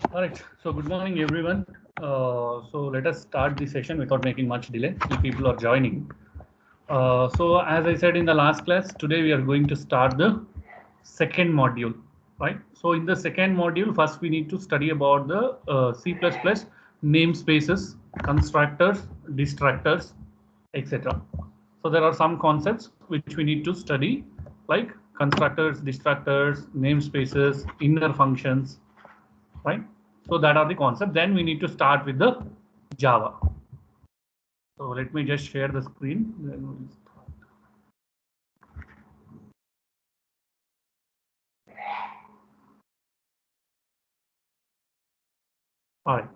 All right, so good morning, everyone. So let us start the session without making much delay. If people are joining. So as I said in the last class, today we are going to start the second module, right? So in the second module, first we need to study about the C++ namespaces, constructors, destructors, etc. So there are some concepts which we need to study, like constructors, destructors, namespaces, inner functions, right? So that are the concept. Then we need to start with the Java. So let me just share the screen. All right.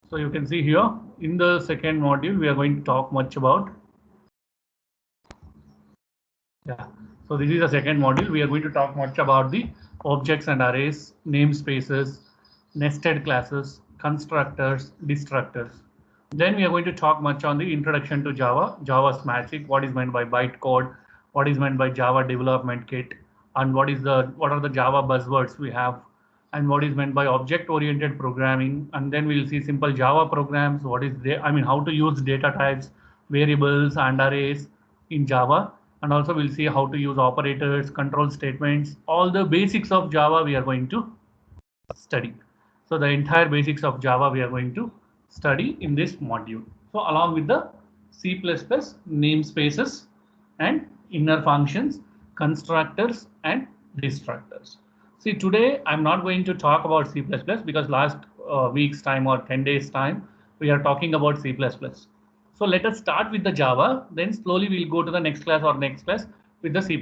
So you can see here in the second module, we are going to talk much about. Yeah. So this is the second module. We are going to talk much about the objects and arrays, namespaces, nested classes, constructors, destructors. Then we are going to talk much on the introduction to Java, Java's magic, what is meant by bytecode, what is meant by Java development kit, and what are the Java buzzwords we have, and what is meant by object-oriented programming. And then we'll see simple Java programs, how to use data types, variables, and arrays in Java. And also we'll see how to use operators, control statements, all the basics of Java we are going to study. So the entire basics of Java we are going to study in this module. So along with the C++ namespaces and inner functions, constructors and destructors. See, today I'm not going to talk about C++ because last week's time or 10 days time, we are talking about C++. So let us start with the Java, then slowly we'll go to the next class or next class with the C++.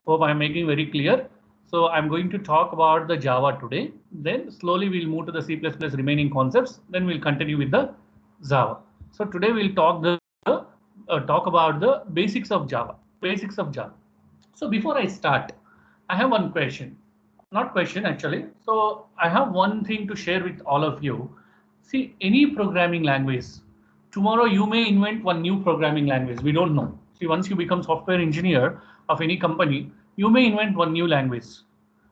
Hope I'm making very clear. So I'm going to talk about the Java today. Then slowly we'll move to the C++ remaining concepts. Then we'll continue with the Java. So today we'll talk about the basics of Java. Basics of Java. So before I start, I have one question. Not question actually. So I have one thing to share with all of you. See, any programming language, tomorrow you may invent one new programming language. We don't know. See, once you become software engineer of any company, you may invent one new language.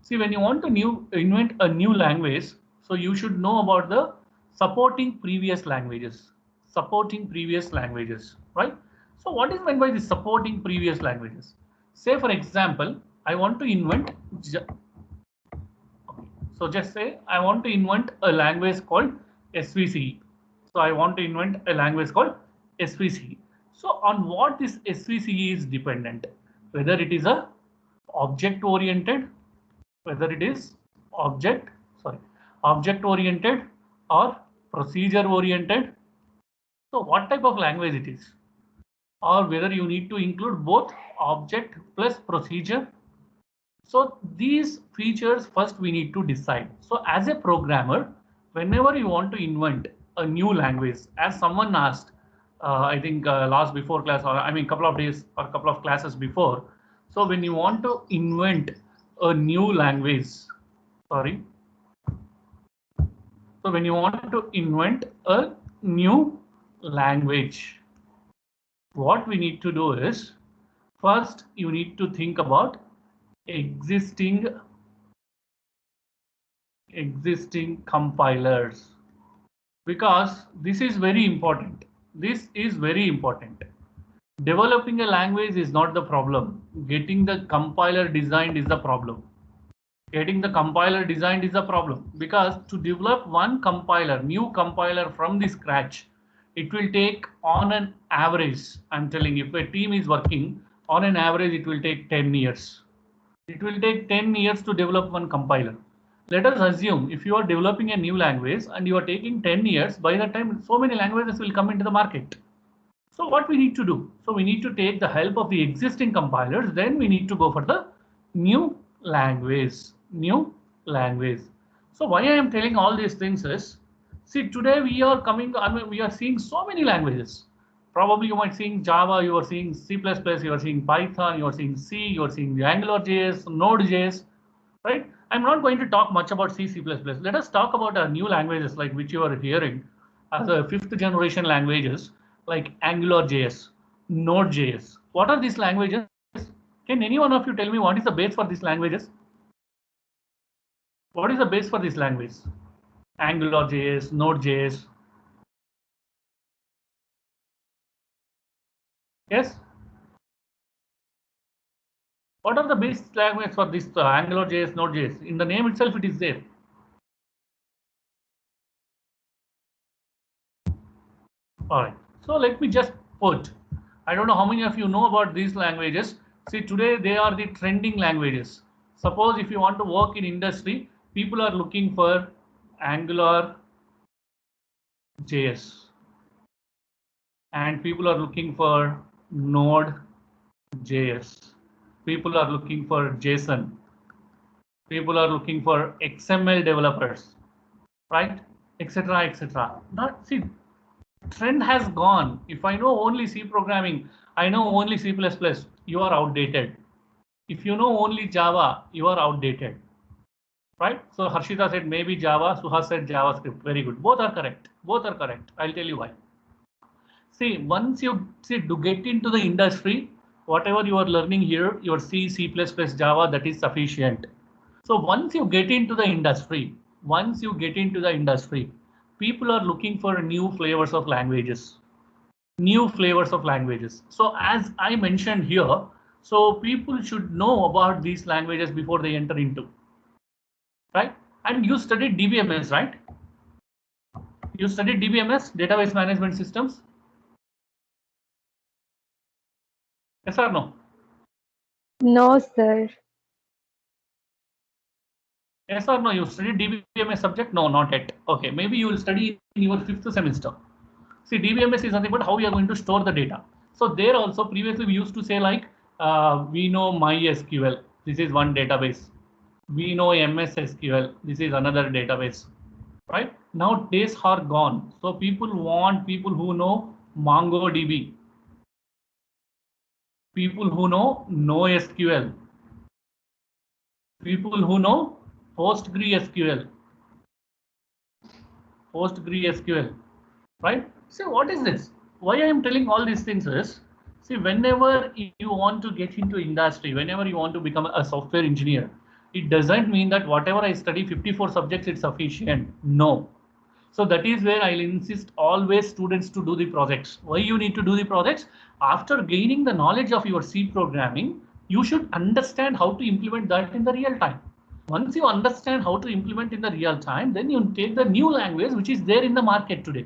See, when you want to invent a new language, so you should know about the supporting previous languages. Supporting previous languages, right? So what is meant by the supporting previous languages? Say for example, I want to invent so just say I want to invent a language called SVC. So I want to invent a language called SVC. So on what this SVC is dependent, whether it is a object oriented, whether it is object, sorry, object oriented or procedure oriented. So what type of language it is, or whether you need to include both object plus procedure. So these features first we need to decide. So as a programmer, whenever you want to invent a new language, as someone asked, I think last before class, or I mean couple of days or couple of classes before. So when you want to invent a new language, sorry. So when you want to invent a new language, what we need to do is first you need to think about existing compilers, because this is very important. This is very important. Developing a language is not the problem. Getting the compiler designed is the problem. Getting the compiler designed is the problem, because to develop one compiler, new compiler from the scratch, it will take on an average, I'm telling you, if a team is working on an average, it will take 10 years. It will take 10 years to develop one compiler. Let us assume if you are developing a new language and you are taking 10 years, by the time so many languages will come into the market. So what we need to do? So we need to take the help of the existing compilers, then we need to go for the new language, new language. So why I am telling all these things is, see, today we are we are seeing so many languages. Probably you might seeing Java, you are seeing C++, you are seeing Python, you are seeing C, you are seeing the AngularJS, Node.js, right? I'm not going to talk much about C, C++. Let us talk about our new languages, like which you are hearing as a fifth generation languages, like AngularJS, Node.js. What are these languages? Can any one of you tell me what is the base for these languages? What is the base for this language? AngularJS, Node.js. Yes. What are the base language for this AngularJS, Node.js? In the name itself, it is there. All right. So let me just put. I don't know how many of you know about these languages. See, today they are the trending languages. Suppose if you want to work in industry, people are looking for AngularJS, and people are looking for Node.js. People are looking for JSON. People are looking for XML developers, right? Etc. etc. Not see. Trend has gone. If I know only C programming, I know only C++, you are outdated. If you know only Java, you are outdated, right? So Harshita said maybe Java, Suhas said JavaScript. Very good. Both are correct. Both are correct. I'll tell you why. See, once you to get into the industry, whatever you are learning here, your C, C++, Java, that is sufficient. So once you get into the industry, people are looking for new flavors of languages. So as I mentioned here, so people should know about these languages before they enter into, right? And you studied DBMS, right? You studied DBMS, database management systems. Yes or no? No, sir. Yes or no? You studied DBMS subject? No, not yet. Okay, maybe you will study in your 5th semester. See, DBMS is nothing but how we are going to store the data. So there also previously we used to say like we know MySQL. This is one database. We know MS SQL. This is another database. Right now, days are gone. So people want people who know MongoDB. People who know NoSQL. People who know PostgreSQL. PostgreSQL. Right? So what is this? Why I am telling all these things is, see, whenever you want to get into industry, whenever you want to become a software engineer, it doesn't mean that whatever I study 54 subjects it's sufficient. No. So that is where I'll insist always students to do the projects. Why you need to do the projects? After gaining the knowledge of your C programming, you should understand how to implement that in the real time. Once you understand how to implement in the real time, then you take the new language which is there in the market today.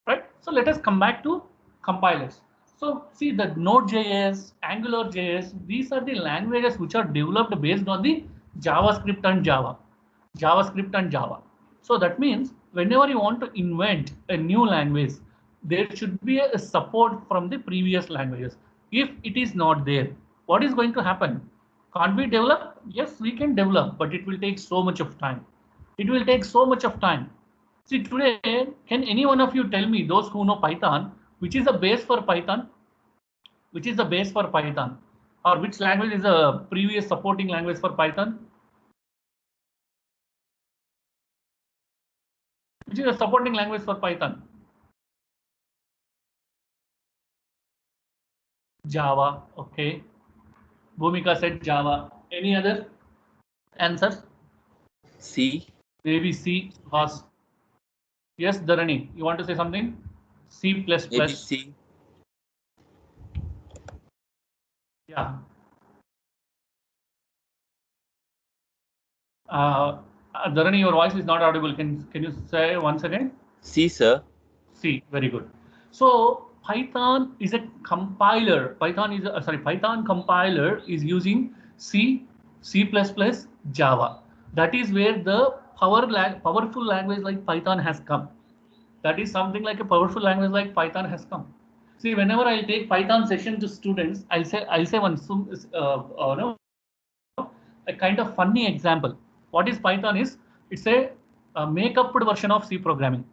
Right? So let us come back to compilers. So see the Node.js, AngularJS, these are the languages which are developed based on the JavaScript and Java. So that means whenever you want to invent a new language, there should be a support from the previous languages. If it is not there, what is going to happen? Can't we develop? Yes, we can develop, but it will take so much of time. See, today, can any one of you tell me, those who know Python, which is the base for Python? Or which language is the previous supporting language for Python? Which is the supporting language for Python? Java. Okay. Bhumika said Java. Any other answers? C. Maybe C. Has. Yes, Dharani, you want to say something? C++. Maybe C. Yeah. Dharani, your voice is not audible. Can you say once again? C, sir. C. Very good. So Python is a compiler. Python compiler is using C, C++, Java. That is where the powerful language like Python has come. That is something like a powerful language like Python has come. See, whenever I take Python session to students, I'll say one a kind of funny example. What is Python is? It's a make-up version of C programming.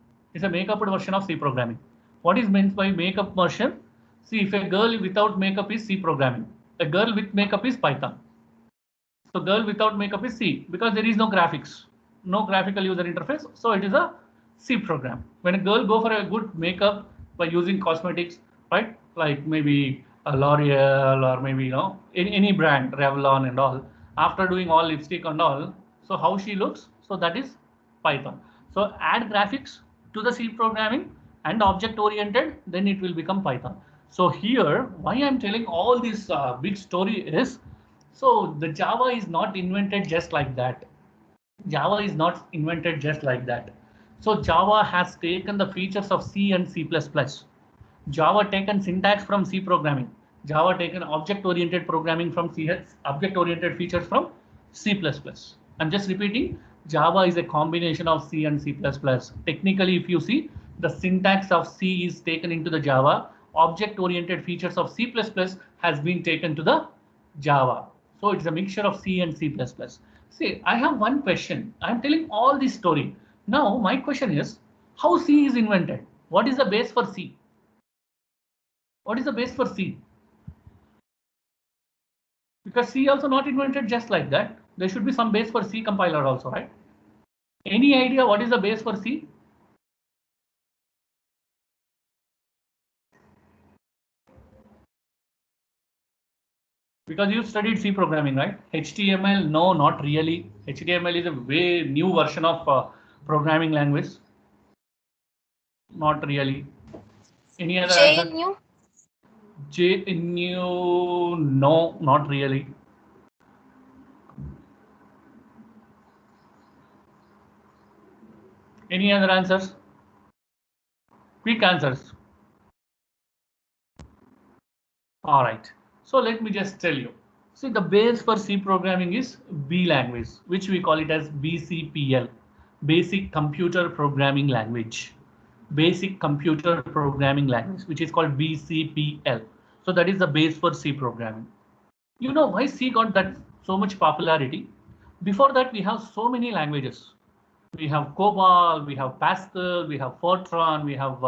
What is meant by make-up version? See, if a girl without makeup is C programming, a girl with makeup is Python. So girl without makeup is C because there is no graphics, no graphical user interface. So it is a C program. When a girl go for a good makeup by using cosmetics, right? Like maybe a L'Oreal or maybe any brand, Revlon and all. After doing all lipstick and all, So how she looks? So that is Python. So add graphics to the C programming and object oriented, then it will become Python. So here, why I'm telling all this big story is, so the Java is not invented just like that. Java is not invented just like that. So Java has taken the features of C and C++. Java taken syntax from C programming. Java taken object-oriented programming from C, object-oriented features from C++. I'm just repeating, Java is a combination of C and C++. Technically, if you see, the syntax of C is taken into the Java. Object-oriented features of C++ has been taken to the Java. So it's a mixture of C and C++. See, I have one question. I'm telling all this story. Now, my question is, how C is invented? What is the base for C? What is the base for C? Because C also not invented just like that. There should be some base for C compiler also, right? Any idea what is the base for C? Because you studied C programming, right? HTML, no, not really. HTML is a way new version of programming language. Not really. Any other answer? JNU? JNU, no, not really. Any other answers? Quick answers. All right. So let me just tell you. See, the base for C programming is B language, which we call it as BCPL, Basic Computer Programming Language. Basic Computer Programming Language, which is called BCPL. So that is the base for C programming. You know why C got that so much popularity? Before that, we have so many languages. We have COBOL, we have Pascal, we have Fortran, we have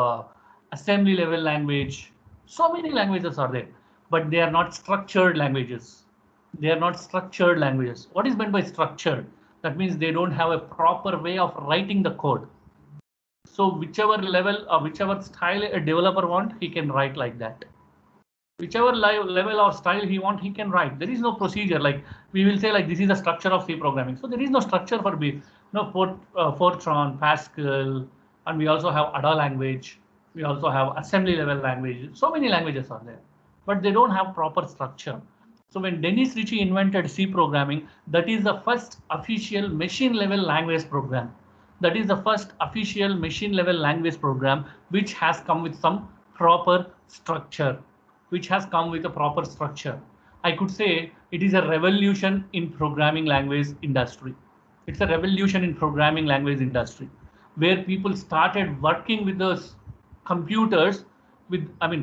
assembly level language. So many languages are there, but they are not structured languages. They are not structured languages. What is meant by structured? That means they don't have a proper way of writing the code. So whichever level or whichever style a developer wants, he can write like that. Whichever level or style he wants, he can write. There is no procedure like we will say like this is the structure of C programming. So there is no structure for B. No, Fortran, Pascal, and we also have Ada language. We also have assembly level language. So many languages are there, but they don't have proper structure. So when Dennis Ritchie invented C programming, that is the first official machine level language program. That is the first official machine level language program which has come with some proper structure. Which has come with a proper structure. I could say it is a revolution in programming language industry. It's a revolution in programming language industry, where people started working with those computers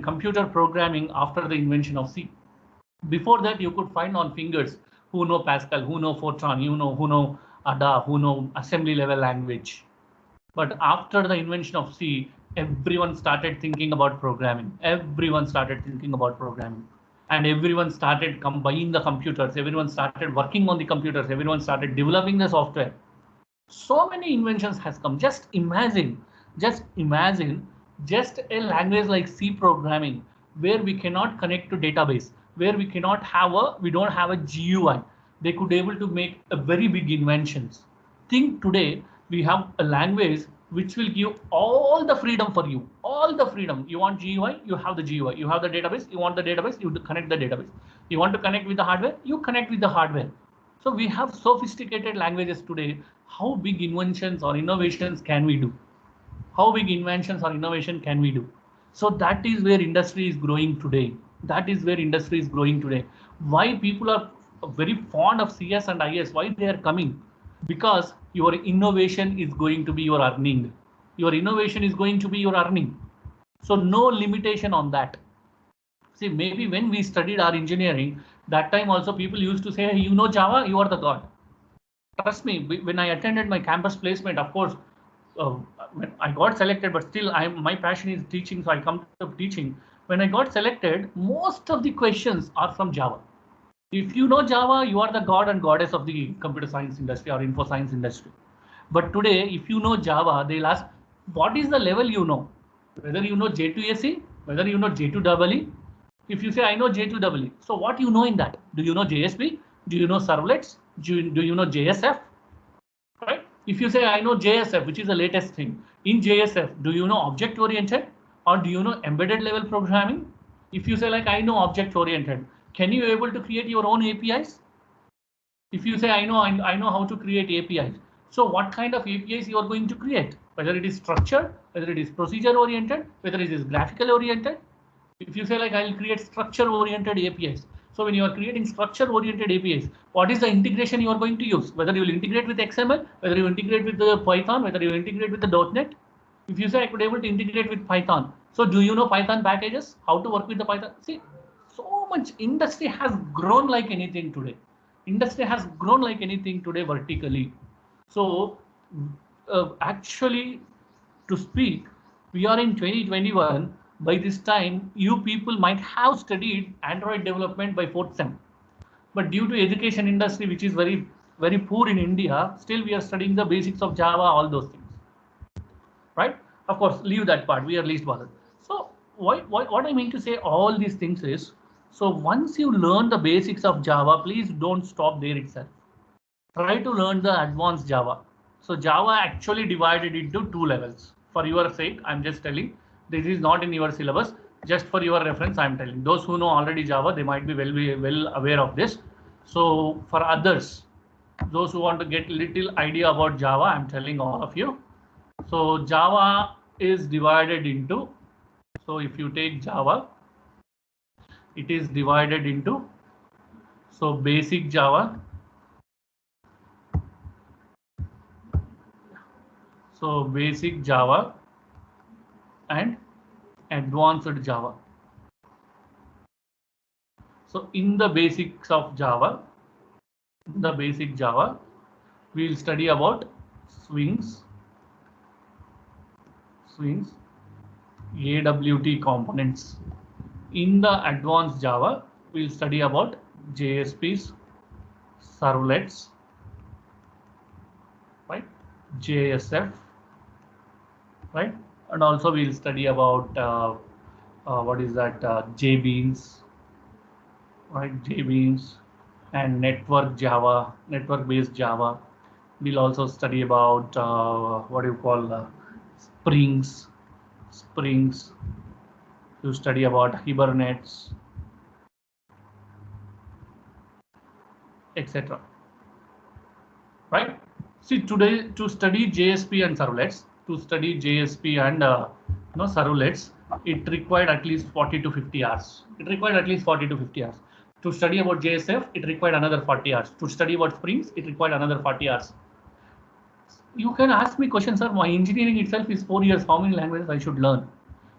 computer programming after the invention of C. Before that, you could find on fingers who know Pascal, who know Fortran, who know Ada, who know assembly level language. But after the invention of C, everyone started thinking about programming. Everyone started thinking about programming. And everyone started combining the computers. Everyone started working on the computers. Everyone started developing the software. So many inventions has come. Just imagine just a language like C programming, where we cannot connect to database, where we don't have a GUI. They could able to make a very big inventions. Think today we have a language which will give all the freedom for you, all the freedom. You want GUI, you have the GUI. You have the database, you want the database, you connect the database. You want to connect with the hardware, you connect with the hardware. So we have sophisticated languages today. How big inventions or innovations can we do? How big inventions or innovation can we do? So that is where industry is growing today. That is where industry is growing today. Why people are very fond of CS and IS, why they are coming? Because your innovation is going to be your earning. Your innovation is going to be your earning. So no limitation on that. See, maybe when we studied our engineering, that time also people used to say, hey, you know Java, you are the god. Trust me, when I attended my campus placement, of course, I got selected, but still my passion is teaching, so I come to teaching. When I got selected, most of the questions are from Java. If you know Java, you are the god and goddess of the computer science industry or info science industry. But today, if you know Java, they'll ask, what is the level you know? Whether you know J2SE, whether you know J2EE. If you say, I know J2EE, so what you know in that? Do you know JSP? Do you know servlets? Do you know JSF? right? If you say I know JSF, which is the latest thing, in JSF, do you know object oriented or do you know embedded level programming? If you say like I know object oriented, can you able to create your own APIs? If you say I know how to create APIs, so what kind of APIs you are going to create? Whether it is structured, whether it is procedure oriented, whether it is graphical oriented. If you say like I'll create structure oriented APIs, so when you are creating structure oriented APIs, what is the integration you are going to use? Whether you will integrate with XML, whether you integrate with the Python, whether you integrate with the .NET. If you say I could able to integrate with Python, so do you know Python packages? How to work with the Python? See, so much industry has grown like anything today. Industry has grown like anything today vertically. So actually, to speak, we are in 2021. By this time, you people might have studied Android development by 4th sem. But due to education industry, which is very poor in India, still we are studying the basics of Java, all those things. Right? Of course, leave that part. We are least bothered. So what I mean to say all these things is, so once you learn the basics of Java, please don't stop there itself. Try to learn the advanced Java. So Java actually divided into 2 levels. For your sake, I'm just telling, this is not in your syllabus. Just for your reference, I'm telling. Those who know already Java, they might be well aware of this. So for others, those who want to get little idea about Java, I'm telling all of you. So Java is divided into, so if you take Java, it is divided into, so basic Java, so basic Java and advanced Java. So in the basics of Java, we'll study about swings, AWT components. In the advanced Java, we'll study about JSPs, servlets, right? JSF, right? And also we'll study about what is that, JBeans, right? JBeans and network Java, network-based Java. We'll also study about what do you call Springs. You study about Hibernates, etc. Right? See, today to study JSP and servlets, servlets, it required at least 40 to 50 hours. To study about JSF, it required another 40 hours. To study about Springs, it required another 40 hours. You can ask me questions, sir. My engineering itself is 4 years. How many languages I should learn?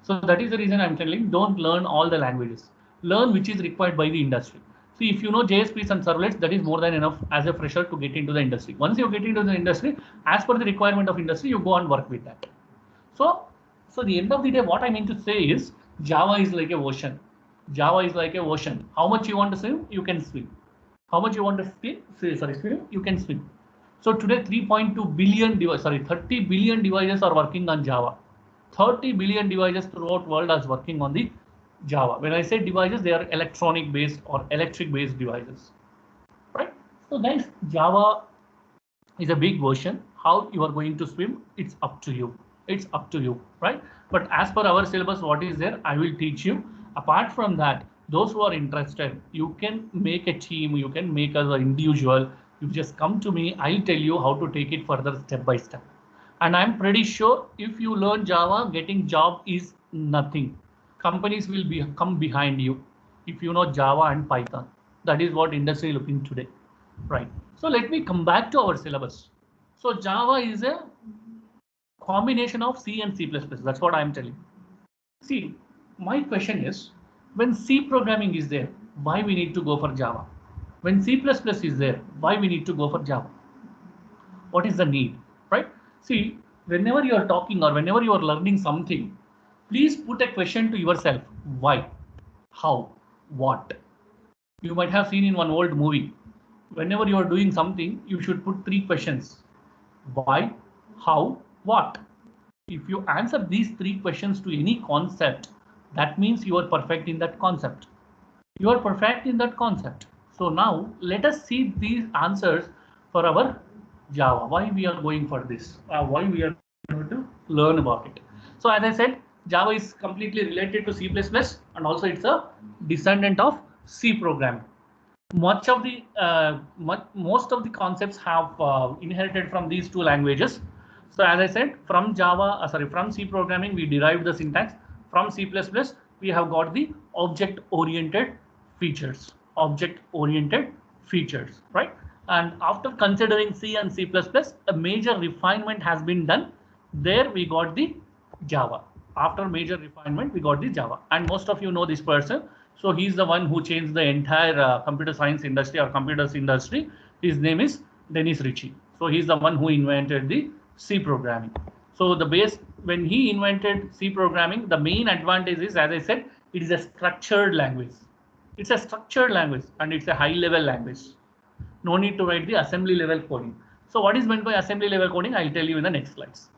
So that is the reason I'm telling, don't learn all the languages. Learn which is required by the industry. See, if you know JSPs and servlets, that is more than enough as a fresher to get into the industry. Once you get into the industry, as per the requirement of industry, you go and work with that. So the end of the day, what I mean to say is Java is like a ocean. How much you want to swim, you can swim. How much you want to swim, you can swim. So today 3.2 billion devices, 30 billion devices are working on Java. 30 billion devices throughout world are working on the Java. When I say devices, they are electronic based or electric based devices, right? So guys, Java is a big ocean. How you are going to swim, it's up to you. Right? But as per our syllabus, what is there, I will teach you. Apart from that, those who are interested, you can make a team, you can make as an individual. You just come to me, I'll tell you how to take it further step by step. And I'm pretty sure if you learn Java, getting job is nothing. Companies will come behind you if you know Java and Python. That is what industry is looking today, right? So let me come back to our syllabus. So Java is a combination of C and C++. That's what I'm telling. See, my question is, when C programming is there, why we need to go for Java? When C++ is there, why we need to go for Java? What is the need, right? See, whenever you are talking or whenever you are learning something, please put a question to yourself. Why? How? What? You might have seen in one old movie. Whenever you are doing something, you should put 3 questions. Why? How? What? If you answer these 3 questions to any concept, that means you are perfect in that concept. So now let us see these answers for our Java. Why we are going for this? Why we are going to learn about it? So as I said, Java is completely related to C++ and also it's a descendant of C programming. Much of the most of the concepts have inherited from these two languages. So as I said, from from C programming, we derived the syntax. From C++, we have got the object-oriented features. Object-oriented features, right? And after considering C and C++, a major refinement has been done. There we got the Java. After major refinement, we got the Java. And most of you know this person. So he's the one who changed the entire computer science industry or computers industry. His name is Dennis Ritchie. So he's the one who invented the C programming. So the base, when he invented C programming, the main advantage is, as I said, it is a structured language. It's a structured language and it's a high level language. No need to write the assembly level coding. So what is meant by assembly level coding? I'll tell you in the next slides.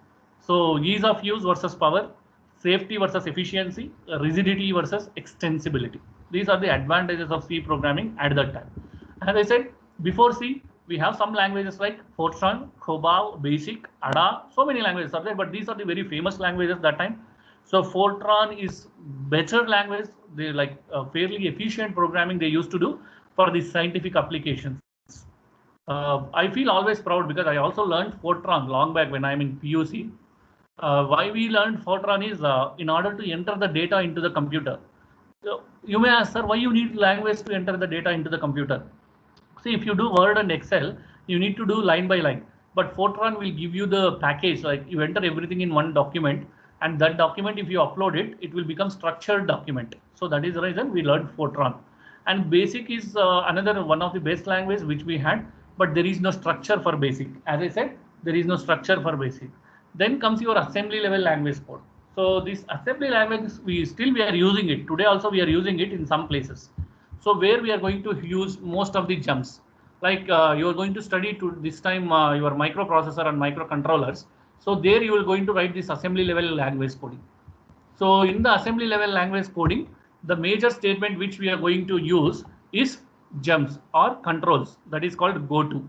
So ease of use versus power, safety versus efficiency, rigidity versus extensibility. These are the advantages of C programming at that time. As I said, before C, we have some languages like Fortran, COBOL, BASIC, ADA, so many languages are there, but these are the very famous languages that time. So Fortran is better language. They like fairly efficient programming they used to do for the scientific applications. I feel always proud because I also learned Fortran long back when I'm in PUC. Why we learned Fortran is in order to enter the data into the computer. So you may ask, sir, why you need language to enter the data into the computer? See, if you do Word and Excel, you need to do line by line. But Fortran will give you the package, like you enter everything in one document, and that document, if you upload it, it will become structured document. So that is the reason we learned Fortran. And BASIC is another one of the best language which we had, but there is no structure for BASIC. As I said, there is no structure for BASIC. Then comes your assembly level language code. So this assembly language, we are using it. Today also we are using it in some places. So where we are going to use most of the jumps. Like you are going to study to this time your microprocessor and microcontrollers. So there you are going to write this assembly level language coding. So in the assembly level language coding, the major statement which we are going to use is jumps or controls. That is called goto.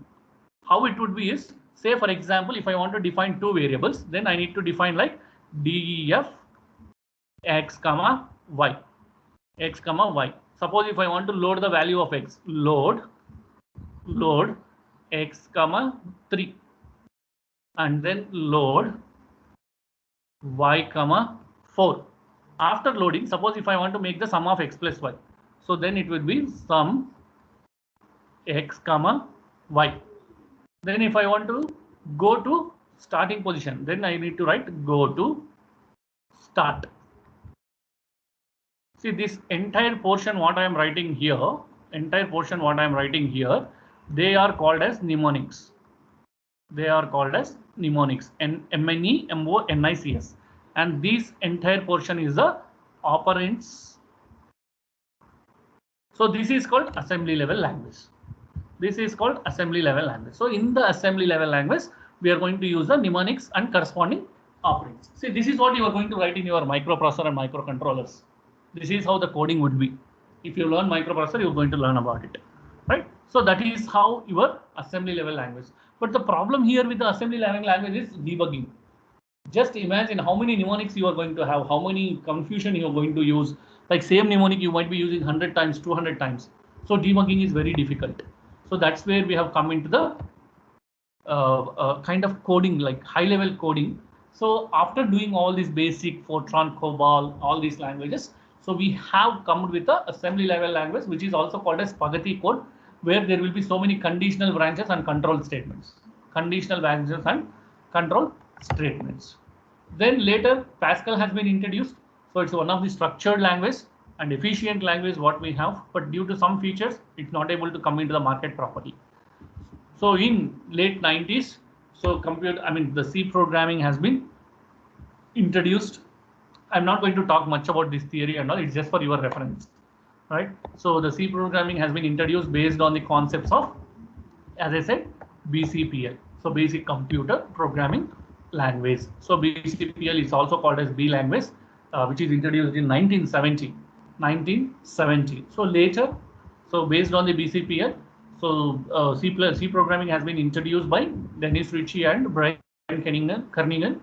How it would be is, say for example, if I want to define two variables, then I need to define like def x comma y, x comma y. Suppose if I want to load the value of x, load x comma 3, and then load y comma 4. After loading, suppose if I want to make the sum of x plus y, so then it will be sum x comma y. Then if I want to go to starting position, then I need to write go to start. See, this entire portion what I am writing here, they are called as mnemonics. They are called as mnemonics, mnemonics. And this entire portion is the operands. So this is called assembly level language. This is called assembly level language. So in the assembly level language, we are going to use the mnemonics and corresponding operands. See, this is what you are going to write in your microprocessor and microcontrollers. This is how the coding would be. If you learn microprocessor, you're going to learn about it, right? So that is how your assembly level language. But the problem here with the assembly level language is debugging. Just imagine how many mnemonics you are going to have, how many confusion you are going to use. Like same mnemonic you might be using 100 times, 200 times. So debugging is very difficult. So that's where we have come into the kind of coding, like high level coding. So after doing all these basic Fortran, COBOL, all these languages, so we have come with the assembly level language, which is also called as spaghetti code, where there will be so many conditional branches and control statements. Conditional branches and control statements. Then later Pascal has been introduced. So it's one of the structured language and efficient language what we have, but due to some features, it's not able to come into the market properly. So in late 90s, so the C programming has been introduced. I'm not going to talk much about this theory and all, it's just for your reference, right? So the C programming has been introduced based on the concepts of, as I said, BCPL. So basic computer programming language. So BCPL is also called as B language, which is introduced in 1970. So later, so based on the BCPL, C programming has been introduced by Dennis Ritchie and Brian Kernighan.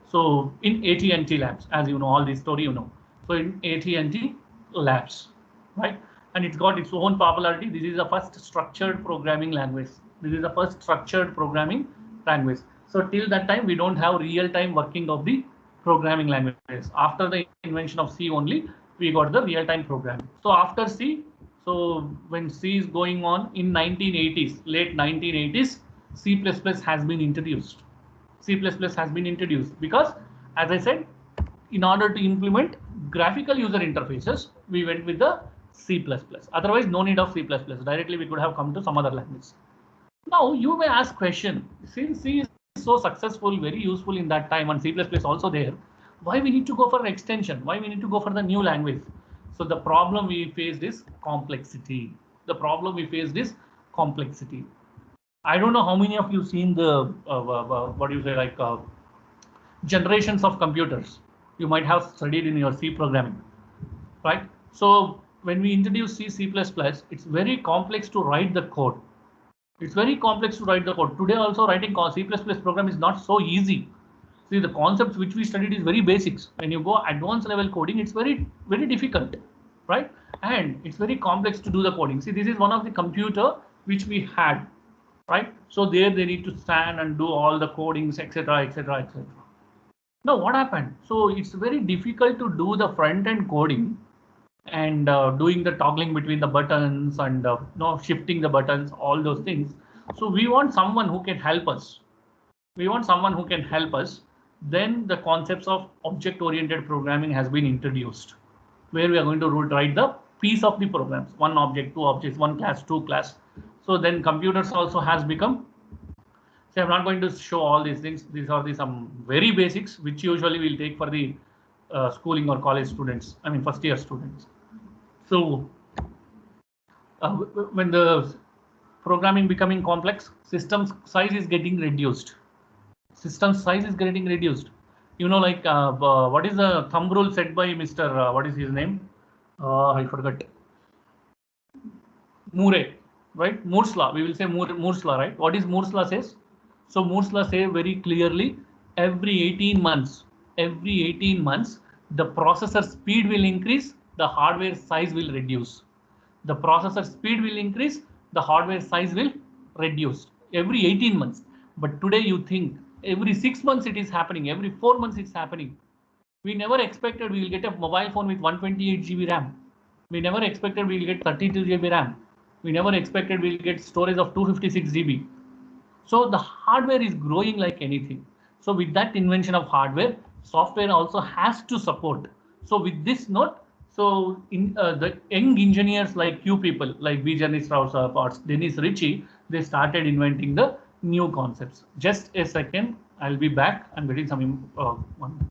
So in AT&T Labs, as you know, all this story you know. So in AT&T Labs, right? And it's got its own popularity. This is the first structured programming language. This is the first structured programming language. So till that time, we don't have real-time working of the programming languages. After the invention of C only, we got the real-time programming. So after C, so when C is going on in 1980s, late 1980s, C++ has been introduced. C++ has been introduced because, as I said, in order to implement graphical user interfaces, we went with the C++. Otherwise, no need of C++. Directly, we could have come to some other language. Now, you may ask question, since C is so successful, very useful in that time, and C++ also there, why we need to go for an extension? Why we need to go for the new language? So the problem we faced is complexity. The problem we faced is complexity. I don't know how many of you seen the what do you say, like generations of computers. You might have studied in your C programming, right? So when we introduce C++, it's very complex to write the code. It's very complex to write the code. Today also writing C++ program is not so easy. See, the concepts which we studied is very basics. When you go advanced level coding, it's very difficult, right? And it's very complex to do the coding. See, this is one of the computer which we had, right? So there they need to stand and do all the codings, etc., etc., etc. Now what happened? So it's very difficult to do the front end coding and doing the toggling between the buttons and shifting the buttons, all those things. So we want someone who can help us. We want someone who can help us. Then the concepts of object-oriented programming has been introduced, where we are going to write the piece of the programs, one object, two objects, one class, two class. So then computers also has become. So I'm not going to show all these things. These are some very basics, which usually we'll take for the schooling or college students. I mean, first year students. So when the programming becoming complex, system size is getting reduced. System size is getting reduced. You know, like what is the thumb rule set by Mr. What is his name? I forgot. Moore, right? Moore's law. We will say Moore's law, right? What is Moore's law says? So Moore's law say very clearly, every 18 months, the processor speed will increase, the hardware size will reduce. The processor speed will increase, the hardware size will reduce every 18 months. But today you think every 6 months it is happening, every 4 months it's happening. We never expected we will get a mobile phone with 128 GB RAM. We never expected we will get 32 GB RAM. We never expected we will get storage of 256 GB. So the hardware is growing like anything. So with that invention of hardware, software also has to support. So with this note, so in the young engineers like you people, like Vijay Strauss or Dennis Ritchie, they started inventing the new concepts. Just a second, I'll be back. I'm getting some one.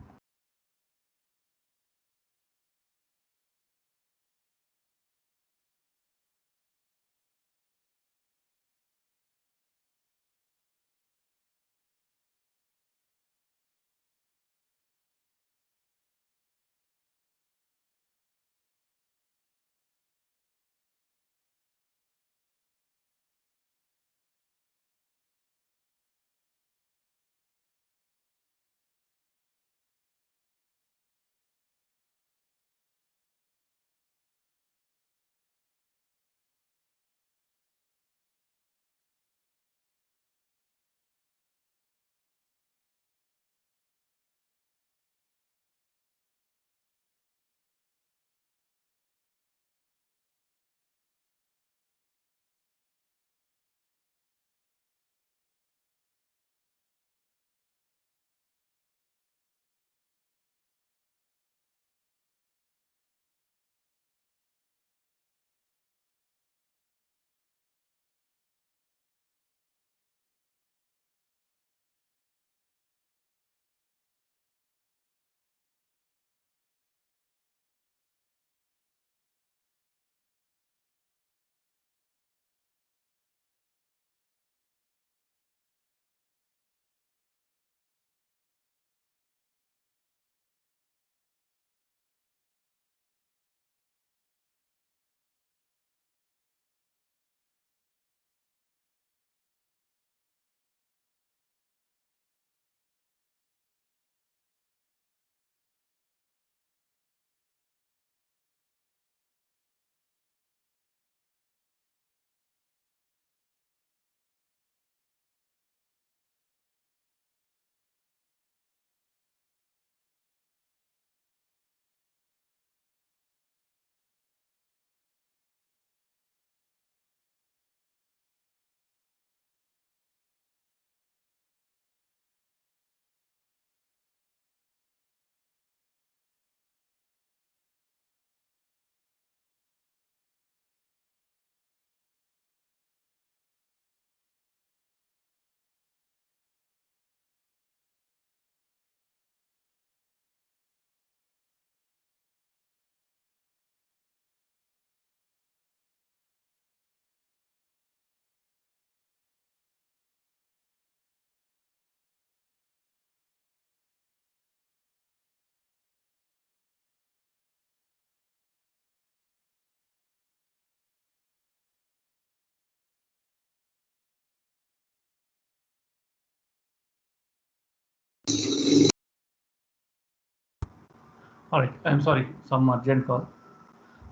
All right, I'm sorry, some urgent call.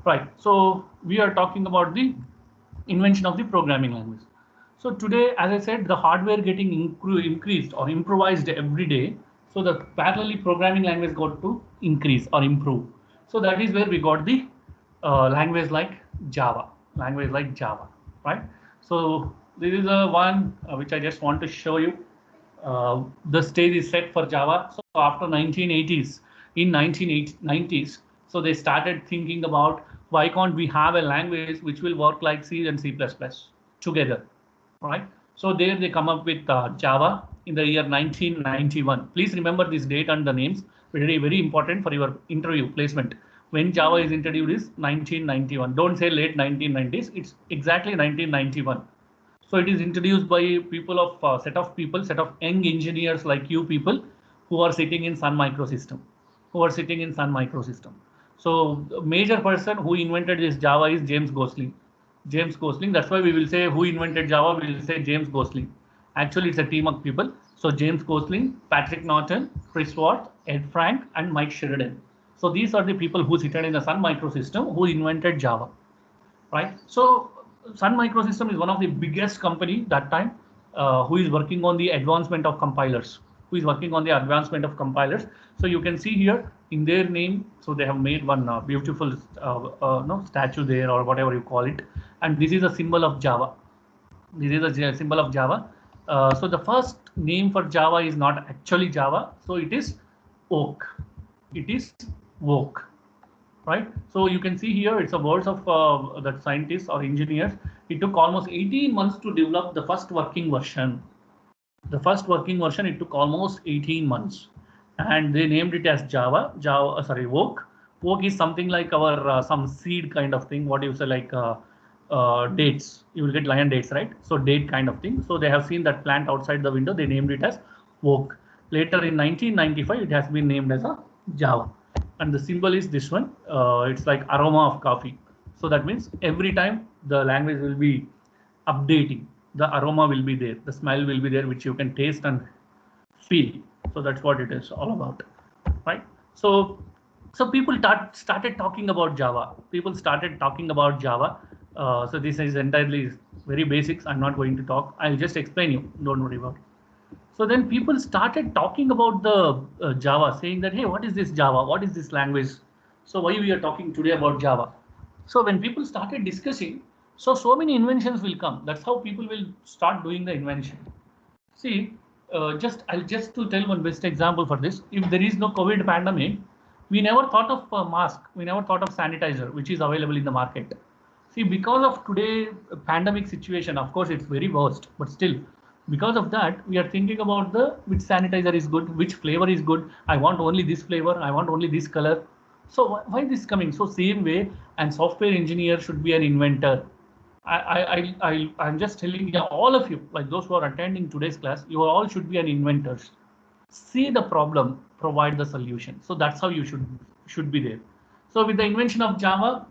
Right, so we are talking about the invention of the programming language. So today, as I said, the hardware getting increased or improvised every day. So the parallelly programming language got to increase or improve. So that is where we got the language like Java, right? So this is a one which I just want to show you. The stage is set for Java. So after 1980s, in 1990s, so they started thinking about why can't we have a language which will work like C and C++ together, right? So there they come up with Java in the year 1991. Please remember this date and the names. Very, very important for your interview placement. When Java is introduced is 1991. Don't say late 1990s. It's exactly 1991. So it is introduced by people of set of young engineers like you people who are sitting in Sun Microsystem, So the major person who invented this Java is James Gosling. James Gosling. That's why we will say who invented Java. We will say James Gosling. Actually, it's a team of people. So James Gosling, Patrick Norton, Chris Watt, Ed Frank, and Mike Sheridan. So these are the people who seated in the Sun Microsystem who invented Java, right? So Sun Microsystem is one of the biggest company that time who is working on the advancement of compilers. So you can see here in their name. So they have made one beautiful no, statue there or whatever you call it. And this is a symbol of Java. So the first name for Java is not actually Java. So it is Oak. Right? So you can see here it's a words of that scientists or engineers. It took almost 18 months to develop the first working version. It took almost 18 months, and they named it as Oak. Oak is something like our some seed kind of thing. What do you say, like dates? You will get lion dates, right? So date kind of thing. So they have seen that plant outside the window. They named it as Oak. Later in 1995, it has been named as a Java. And the symbol is this one. It's like aroma of coffee. So that means every time the language will be updating, the aroma will be there, the smell will be there, which you can taste and feel. So that's what it is all about, right? So people started talking about Java. So this is entirely very basics. I'm not going to talk. I'll just explain you. Don't worry about it. So then people started talking about the Java, saying that, hey, what is this Java? What is this language? So why we are talking today about Java? So when people started discussing, so many inventions will come. That's how people will start doing the invention. See, I'll just to tell one best example for this. If there is no COVID pandemic, we never thought of a mask. We never thought of sanitizer, which is available in the market. See, because of today pandemic situation, of course, it's very worst, but still, because of that, we are thinking about the which sanitizer is good, which flavor is good. I want only this flavor. I want only this color. So why this coming? So same way, and software engineer should be an inventor. I'm just telling you, all of you, like those who are attending today's class, you all should be an inventors. See the problem, provide the solution. So that's how you should be there. So with the invention of Java,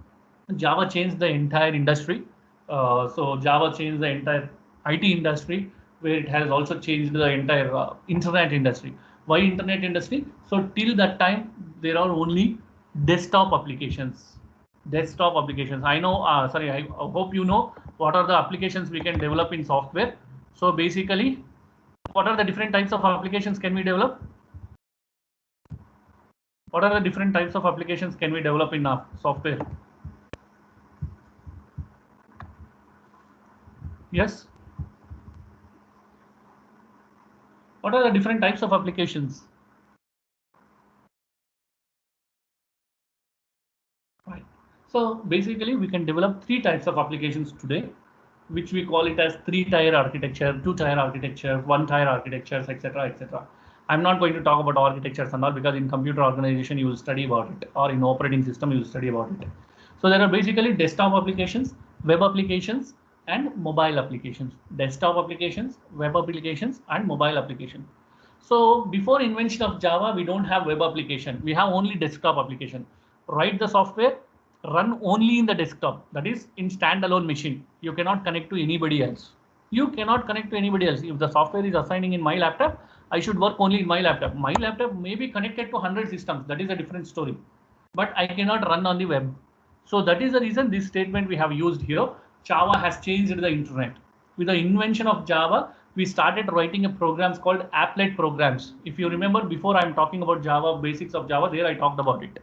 Java changed the entire industry. So Java changed the entire IT industry, where it has also changed the entire internet industry. Why internet industry? So till that time, there are only desktop applications. I know, I hope you know what are the applications we can develop in software. So basically, what are the different types of applications can we develop? What are the different types of applications can we develop in software? Yes. What are the different types of applications? Right. So basically, we can develop three types of applications today, which we call it as 3-tier architecture, 2-tier architecture, 1-tier architectures, etc., etc. I'm not going to talk about architectures and all, because in computer organization you will study about it, or in operating system you will study about it. So there are basically desktop applications, web applications, and mobile applications. Desktop applications, web applications, and mobile applications. So before invention of Java, we don't have web application. We have only desktop application. Write the software, run only in the desktop. That is in standalone machine. You cannot connect to anybody else. If the software is assigning in my laptop, I should work only in my laptop. My laptop may be connected to 100 systems. That is a different story. but I cannot run on the web. So that is the reason this statement we have used here. Java has changed the internet. With the invention of Java, we started writing a programs called applet programs. If you remember, before I'm talking about Java, basics of Java, there I talked about it.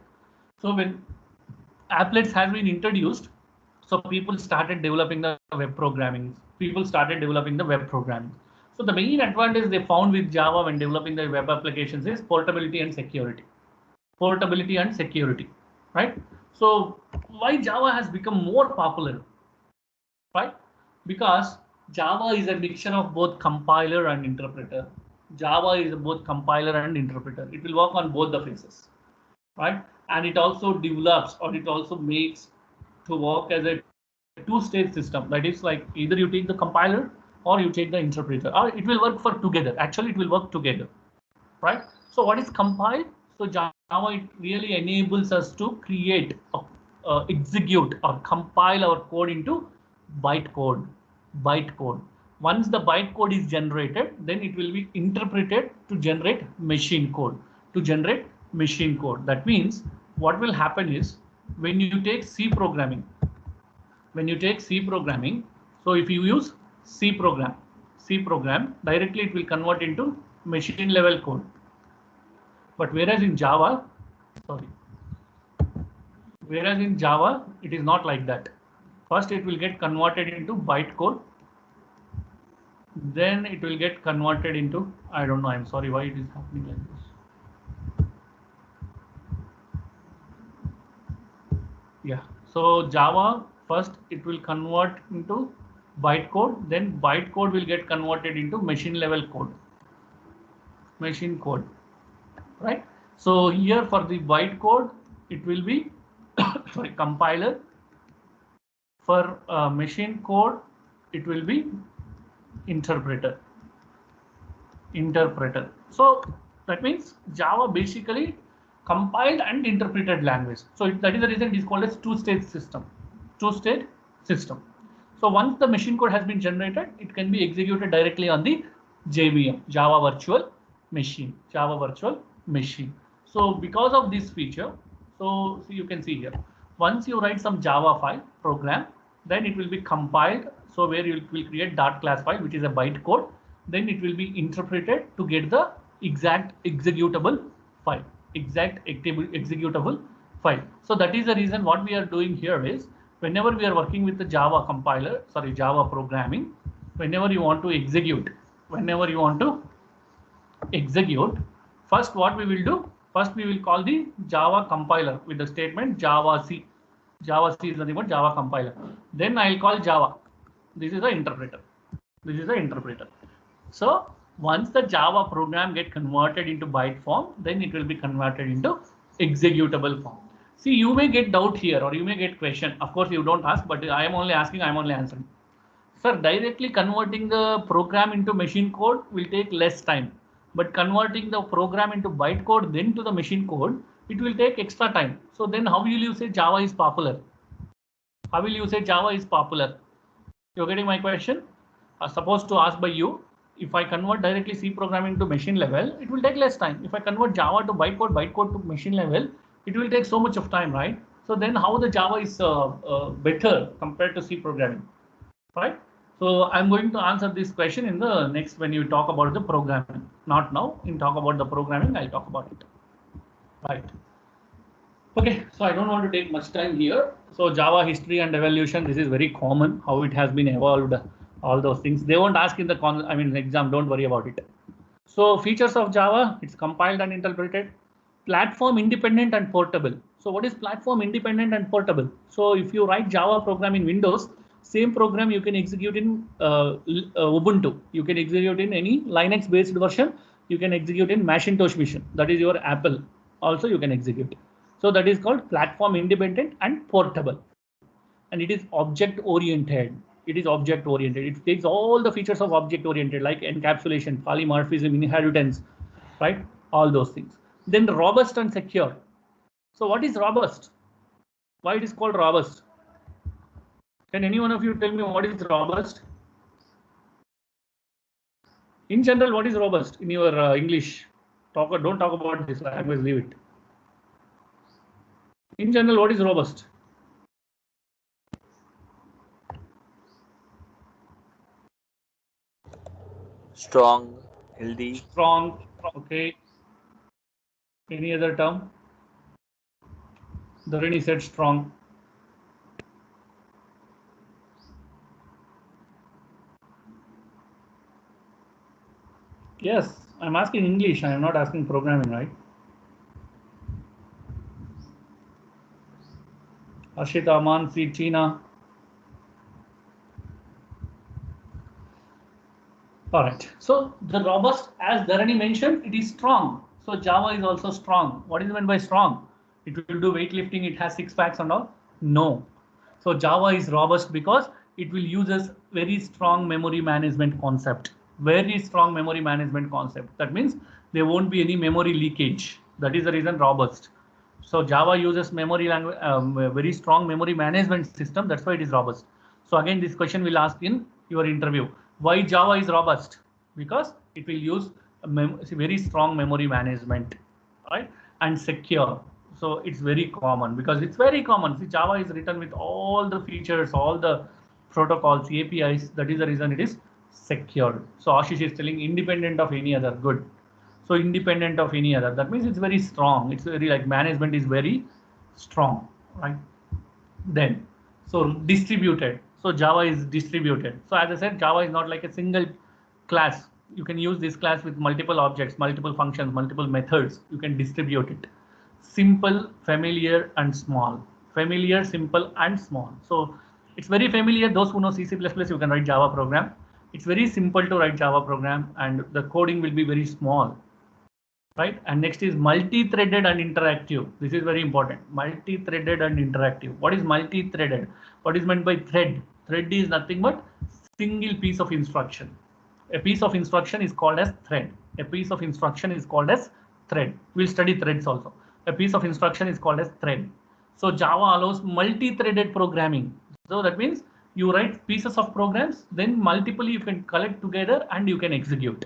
So when applets has been introduced, so people started developing the web programming. People started developing the web programming. So the main advantage they found with Java when developing the web applications is portability and security. Portability and security, right? So why Java has become more popular, right? Because Java is a mixture of both compiler and interpreter. Java is both compiler and interpreter. It will work on both the phases, right? And it also develops, or it also makes to work as a two-stage system. That is, like, either you take the compiler or you take the interpreter, or it will work for together. Actually, it will work together, right? So what is compile? So Java, it really enables us to create, execute or compile our code into bytecode. Bytecode. Once the bytecode is generated, then it will be interpreted to generate machine code. To generate machine code. That means what will happen is when you take C programming, so if you use C program, directly it will convert into machine level code. But whereas in Java, it is not like that. First, it will get converted into bytecode. Then it will get converted into, I don't know, I'm sorry why it is happening like this. Yeah, so Java, first it will convert into bytecode, then bytecode will get converted into machine level code. Machine code, right? So here for the bytecode, it will be sorry, compiler. For machine code, it will be interpreter. So that means Java basically compiled and interpreted language. So that is the reason it is called as two-stage system. Two-stage system. So once the machine code has been generated, it can be executed directly on the JVM, Java Virtual Machine. So because of this feature, so you can see here, once you write some Java file program, then it will be compiled. So where you will create .class file, which is a bytecode, then it will be interpreted to get the exact executable file. So that is the reason what we are doing here is, whenever we are working with the Java compiler, Java programming, whenever you want to execute, first what we will do, first we will call the Java compiler with the statement Java C. Java C is nothing but Java compiler. Then I'll call Java. This is the interpreter. So once the Java program get converted into byte form, then it will be converted into executable form. See, you may get doubt here, or you may get question. Of course, you don't ask, but I am only asking, I am only answering. Sir, directly converting the program into machine code will take less time, but converting the program into bytecode then to the machine code, it will take extra time. So then how will you say Java is popular? You're getting my question? Supposed to ask by you, if I convert directly C programming to machine level, it will take less time. If I convert Java to bytecode to machine level, it will take so much of time, right? So then how the Java is better compared to C programming, right? So I'm going to answer this question in the next, when you talk about the programming. Not now. In talk about the programming, I'll talk about it. Right. Okay, so I don't want to take much time here. So Java history and evolution, this is very common, how it has been evolved, all those things. They won't ask in the exam, don't worry about it. So features of Java, it's compiled and interpreted, platform independent and portable. So what is platform independent and portable? So if you write Java program in Windows, same program you can execute in Ubuntu. You can execute in any Linux based version. You can execute in Macintosh machine. That is your Apple. Also you can execute. So that is called platform independent and portable. And it is object oriented. It takes all the features of object oriented, like encapsulation, polymorphism, inheritance, right? All those things. Then robust and secure. So what is robust? Why it is called robust? Can any one of you tell me what is robust? In general, what is robust in your English? Don't talk about this language, leave it. In general, what is robust? Strong, healthy, Strong. Okay. Any other term? Dharani said strong. Yes, I'm asking English. I am not asking programming, right? Ashita, Mansi, Tina. All right. So the robust, as Dharani mentioned, it is strong. So Java is also strong. What is meant by strong? It will do weightlifting. It has six packs and all. No. So Java is robust because it will use a very strong memory management concept. Very strong memory management concept. That means there won't be any memory leakage. That is the reason robust. So Java uses memory language, very strong memory management system. That's why it is robust. So again, this question will ask in your interview. Why Java is robust? Because it will use a very strong memory management, right? And secure. So it's very common because it's very common. See, Java is written with all the features, all the protocols, APIs. That is the reason it is secured. So Ashish is telling independent of any other. Good. So independent of any other. That means it's very strong. It's very like management is very strong, right? Then, so distributed. So Java is distributed. So as I said, Java is not like a single class. You can use this class with multiple objects, multiple functions, multiple methods. You can distribute it. Simple, familiar, and small. Familiar, simple, and small. So it's very familiar. Those who know C++, you can write Java program. It's very simple to write Java program, and the coding will be very small. Right, and next is multi-threaded and interactive. This is very important. Multi-threaded and interactive. What is multi-threaded? What is meant by thread? Thread is nothing but single piece of instruction. A piece of instruction is called as thread. A piece of instruction is called as thread. We'll study threads also. A piece of instruction is called as thread. So Java allows multi-threaded programming. So that means you write pieces of programs, then multiply you can collect together and you can execute.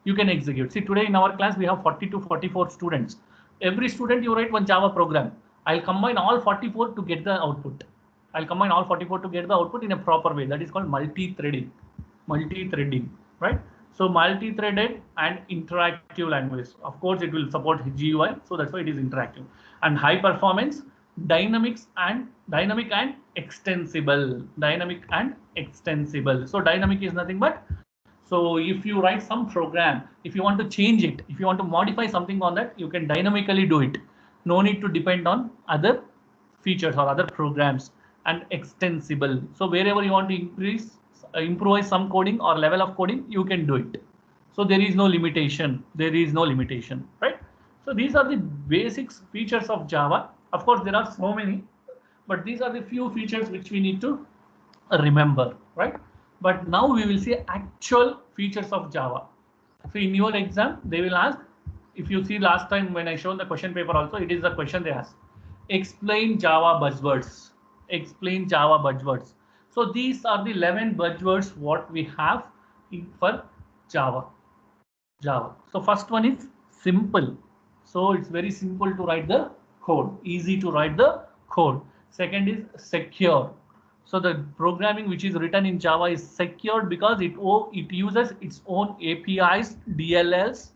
You can execute. See, today in our class, we have 40 to 44 students. Every student, you write one Java program. I'll combine all 44 to get the output. I'll combine all 44 to get the output in a proper way. That is called multi-threading. Multi-threading, right? So multi-threaded and interactive language. Of course, it will support GUI. So that's why it is interactive. And high performance, dynamic and extensible. Dynamic and extensible. So dynamic is nothing but, so if you write some program, if you want to change it, if you want to modify something on that, you can dynamically do it. No need to depend on other features or other programs. And extensible. So wherever you want to improvise some coding or level of coding, you can do it. So there is no limitation. There is no limitation, right? So these are the basics features of Java. Of course, there are so many, but these are the few features which we need to remember, right? But now we will see actual features of Java. So in your exam, they will ask, if you see last time when I showed the question paper also, it is the question they ask. Explain Java buzzwords. Explain Java buzzwords. So these are the 11 buzzwords what we have for Java. Java. So first one is simple. So it's very simple to write the code, easy to write the code. Second is secure. So the programming which is written in Java is secured because it uses its own APIs, DLLs.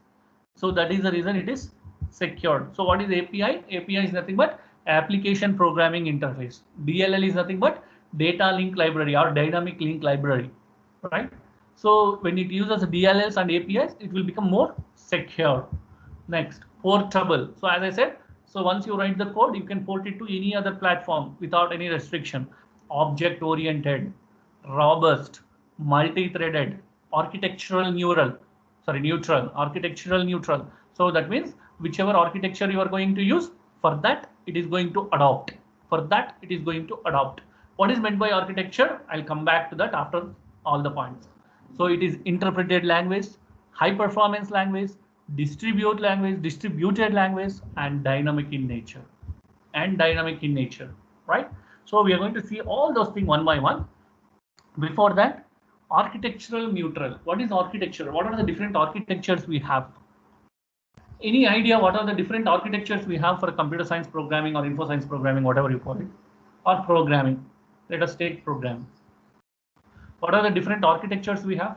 So that is the reason it is secured. So what is API? API is nothing but application programming interface. DLL is nothing but data link library or dynamic link library, right? So when it uses DLLs and APIs, it will become more secure. Next, portable. So as I said, so once you write the code, you can port it to any other platform without any restriction. Object-oriented, robust, multi-threaded, architectural neutral, architectural neutral. So that means whichever architecture you are going to use, for that it is going to adopt. For that it is going to adopt. What is meant by architecture? I'll come back to that after all the points. So it is interpreted language, high performance language, distributed language, and dynamic in nature. Right? So we are going to see all those things one by one. Before that, architectural neutral. What is architecture? What are the different architectures we have? Any idea what are the different architectures we have for computer science programming or info science programming, whatever you call it, or programming? Let us take programming. What are the different architectures we have?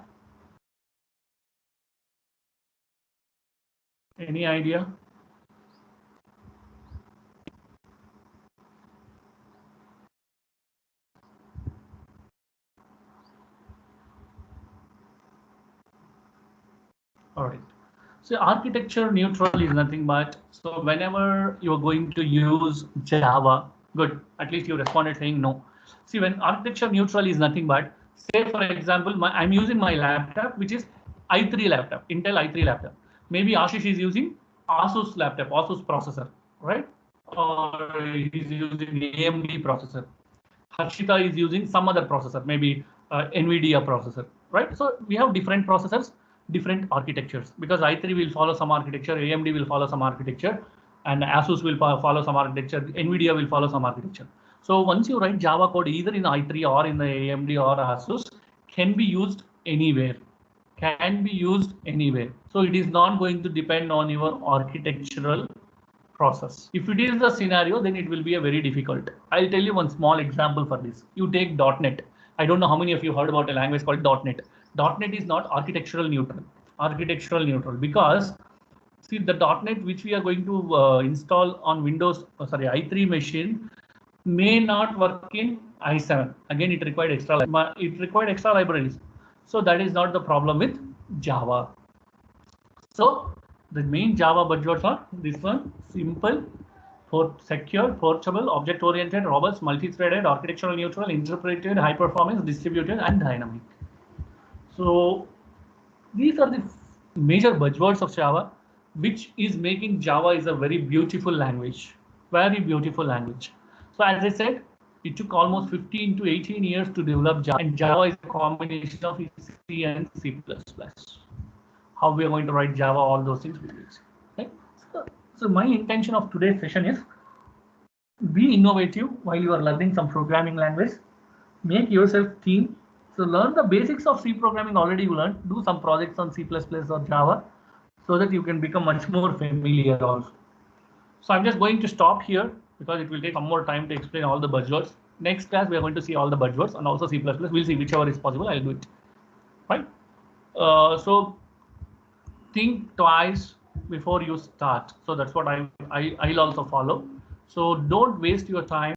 Any idea? All right. So architecture neutral is nothing but, so whenever you're going to use Java, good, at least you responded saying no. See, when architecture neutral is nothing but, say for example, I'm using my laptop, which is i3 laptop, Intel i3 laptop. Maybe Ashish is using Asus laptop, Asus processor, right? Or he's using AMD processor. Harshita is using some other processor, maybe NVIDIA processor, right? So we have different processors, different architectures, because i3 will follow some architecture, AMD will follow some architecture, and Asus will follow some architecture, NVIDIA will follow some architecture. So once you write Java code either in i3 or in the AMD or Asus, can be used anywhere, can be used anywhere. So it is not going to depend on your architectural process. If it is the scenario, then it will be a very difficult. I'll tell you one small example for this. You take .NET. I don't know how many of you heard about a language called .NET. .NET is not architectural neutral. Architectural neutral because see the .NET which we are going to install on Windows, i3 machine may not work in i7. Again, it required extra libraries. So that is not the problem with Java. So the main Java buzzwords are this one: simple, secure, portable, object-oriented, robust, multi-threaded, architectural neutral, interpreted, high performance, distributed, and dynamic. So these are the major buzzwords of Java, which is making Java is a very beautiful language, very beautiful language. So as I said, it took almost 15 to 18 years to develop Java, and Java is a combination of C and C++. How we are going to write Java, all those things we will see. Okay? So my intention of today's session is be innovative while you are learning some programming language. Make yourself team. So learn the basics of C programming already you learned. Do some projects on C++ or Java so that you can become much more familiar also. So I'm just going to stop here because it will take some more time to explain all the buzzwords. Next class we are going to see all the buzzwords and also C++. We'll see whichever is possible. I'll do it. Right? So think twice before you start. So that's what I'll also follow. So don't waste your time.